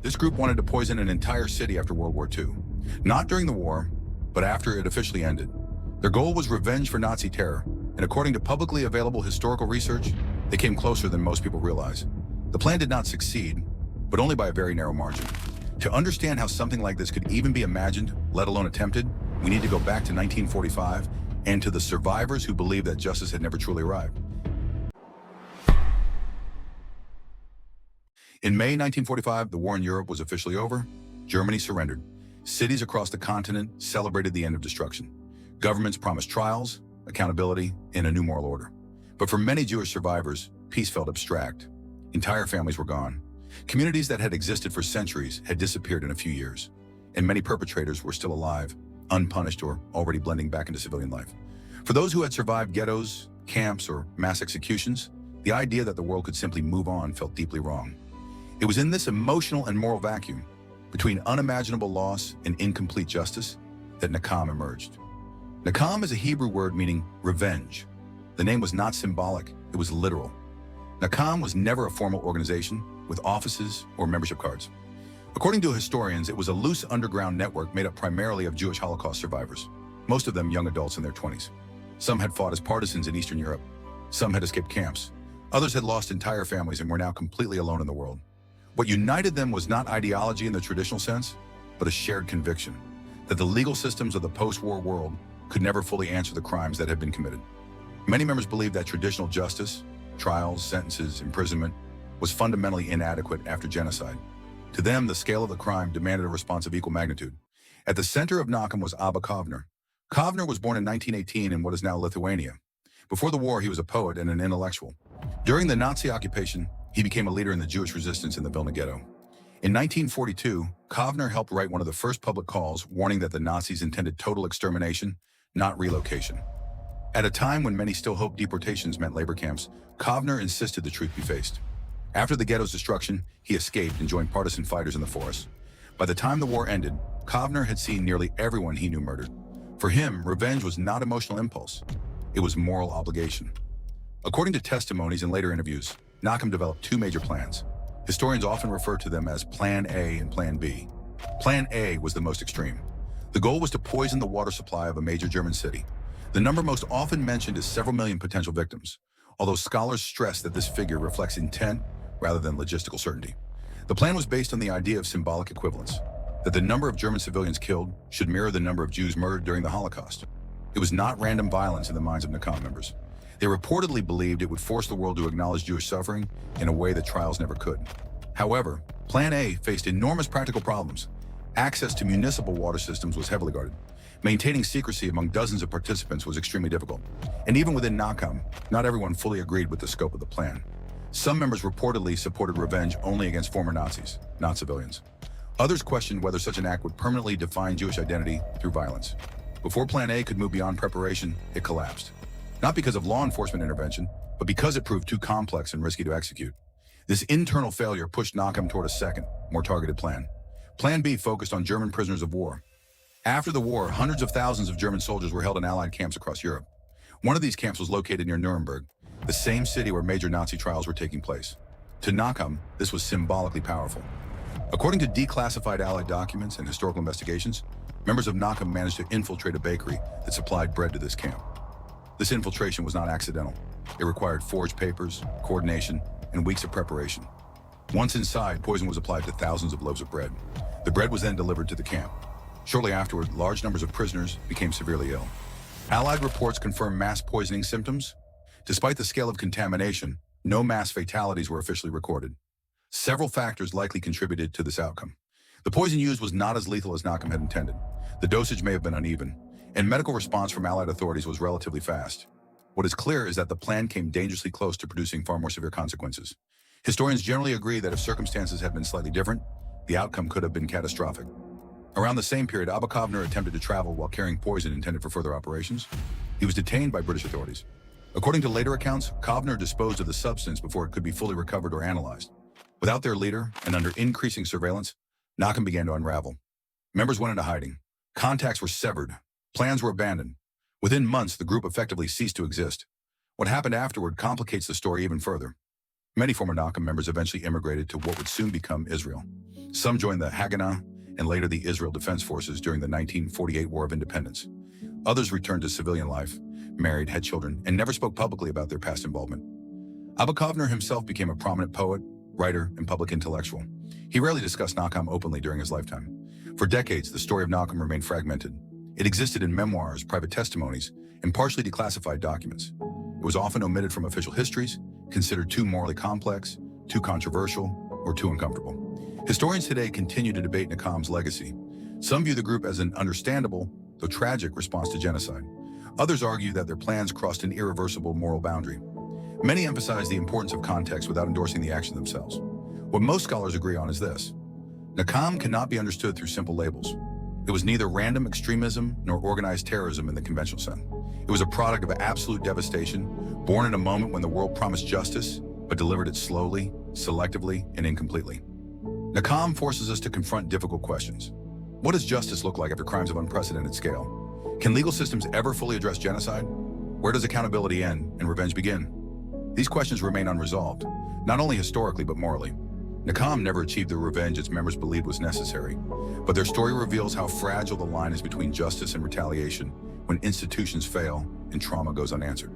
This group wanted to poison an entire city after World War II. Not during the war, but after it officially ended. Their goal was revenge for Nazi terror, and according to publicly available historical research, they came closer than most people realize. The plan did not succeed, but only by a very narrow margin. To understand how something like this could even be imagined, let alone attempted, we need to go back to 1945 and to the survivors who believed that justice had never truly arrived. In May 1945, the war in Europe was officially over. Germany surrendered. Cities across the continent celebrated the end of destruction. Governments promised trials, accountability, and a new moral order. But for many Jewish survivors, peace felt abstract. Entire families were gone. Communities that had existed for centuries had disappeared in a few years, and many perpetrators were still alive, unpunished, or already blending back into civilian life. For those who had survived ghettos, camps, or mass executions, the idea that the world could simply move on felt deeply wrong. It was in this emotional and moral vacuum, between unimaginable loss and incomplete justice, that Nakam emerged. Nakam is a Hebrew word meaning revenge. The name was not symbolic, it was literal. Nakam was never a formal organization with offices or membership cards. According to historians, it was a loose underground network made up primarily of Jewish Holocaust survivors, most of them young adults in their 20s. Some had fought as partisans in Eastern Europe. Some had escaped camps. Others had lost entire families and were now completely alone in the world. What united them was not ideology in the traditional sense, but a shared conviction that the legal systems of the post-war world could never fully answer the crimes that had been committed. Many members believed that traditional justice, trials, sentences, imprisonment, was fundamentally inadequate after genocide. To them, the scale of the crime demanded a response of equal magnitude. At the center of Nakam was Abba Kovner. Kovner was born in 1918 in what is now Lithuania. Before the war, he was a poet and an intellectual. During the Nazi occupation, he became a leader in the Jewish resistance in the Vilna Ghetto. In 1942, Kovner helped write one of the first public calls warning that the Nazis intended total extermination, not relocation. At a time when many still hoped deportations meant labor camps, Kovner insisted the truth be faced. After the ghetto's destruction, he escaped and joined partisan fighters in the forest. By the time the war ended, Kovner had seen nearly everyone he knew murdered. For him, revenge was not emotional impulse. It was moral obligation. According to testimonies and later interviews, Nakam developed two major plans. Historians often refer to them as Plan A and Plan B. Plan A was the most extreme. The goal was to poison the water supply of a major German city. The number most often mentioned is several million potential victims, although scholars stress that this figure reflects intent rather than logistical certainty. The plan was based on the idea of symbolic equivalence, that the number of German civilians killed should mirror the number of Jews murdered during the Holocaust. It was not random violence in the minds of Nakam members. They reportedly believed it would force the world to acknowledge Jewish suffering in a way that trials never could. However, Plan A faced enormous practical problems. Access to municipal water systems was heavily guarded. Maintaining secrecy among dozens of participants was extremely difficult. And even within Nakam, not everyone fully agreed with the scope of the plan. Some members reportedly supported revenge only against former Nazis, not civilians. Others questioned whether such an act would permanently define Jewish identity through violence. Before Plan A could move beyond preparation, it collapsed. Not because of law enforcement intervention, but because it proved too complex and risky to execute. This internal failure pushed Nakam toward a second, more targeted plan. Plan B focused on German prisoners of war. After the war, hundreds of thousands of German soldiers were held in Allied camps across Europe. One of these camps was located near Nuremberg, the same city where major Nazi trials were taking place. To Nakam, this was symbolically powerful. According to declassified Allied documents and historical investigations, members of Nakam managed to infiltrate a bakery that supplied bread to this camp. This infiltration was not accidental. It required forged papers, coordination, and weeks of preparation. Once inside, poison was applied to thousands of loaves of bread. The bread was then delivered to the camp. Shortly afterward, large numbers of prisoners became severely ill. Allied reports confirmed mass poisoning symptoms. Despite the scale of contamination, no mass fatalities were officially recorded. Several factors likely contributed to this outcome. The poison used was not as lethal as Nakam had intended. The dosage may have been uneven, and medical response from Allied authorities was relatively fast. What is clear is that the plan came dangerously close to producing far more severe consequences. Historians generally agree that if circumstances had been slightly different, the outcome could have been catastrophic. Around the same period, Abba Kovner attempted to travel while carrying poison intended for further operations. He was detained by British authorities. According to later accounts, Kovner disposed of the substance before it could be fully recovered or analyzed. Without their leader, and under increasing surveillance, Nakam began to unravel. Members went into hiding. Contacts were severed. Plans were abandoned. Within months, the group effectively ceased to exist. What happened afterward complicates the story even further. Many former Nakam members eventually immigrated to what would soon become Israel. Some joined the Haganah and later the Israel Defense Forces during the 1948 War of Independence. Others returned to civilian life, married, had children, and never spoke publicly about their past involvement. Abba Kovner himself became a prominent poet, writer, and public intellectual. He rarely discussed Nakam openly during his lifetime. For decades, the story of Nakam remained fragmented. It existed in memoirs, private testimonies, and partially declassified documents. It was often omitted from official histories, considered too morally complex, too controversial, or too uncomfortable. Historians today continue to debate Nakam's legacy. Some view the group as an understandable, though tragic, response to genocide. Others argue that their plans crossed an irreversible moral boundary. Many emphasize the importance of context without endorsing the action themselves. What most scholars agree on is this: Nakam cannot be understood through simple labels. It was neither random extremism nor organized terrorism in the conventional sense. It was a product of absolute devastation, born in a moment when the world promised justice, but delivered it slowly, selectively, and incompletely. Nakam forces us to confront difficult questions. What does justice look like after crimes of unprecedented scale? Can legal systems ever fully address genocide? Where does accountability end and revenge begin? These questions remain unresolved, not only historically but morally. Nakam never achieved the revenge its members believed was necessary, but their story reveals how fragile the line is between justice and retaliation when institutions fail and trauma goes unanswered.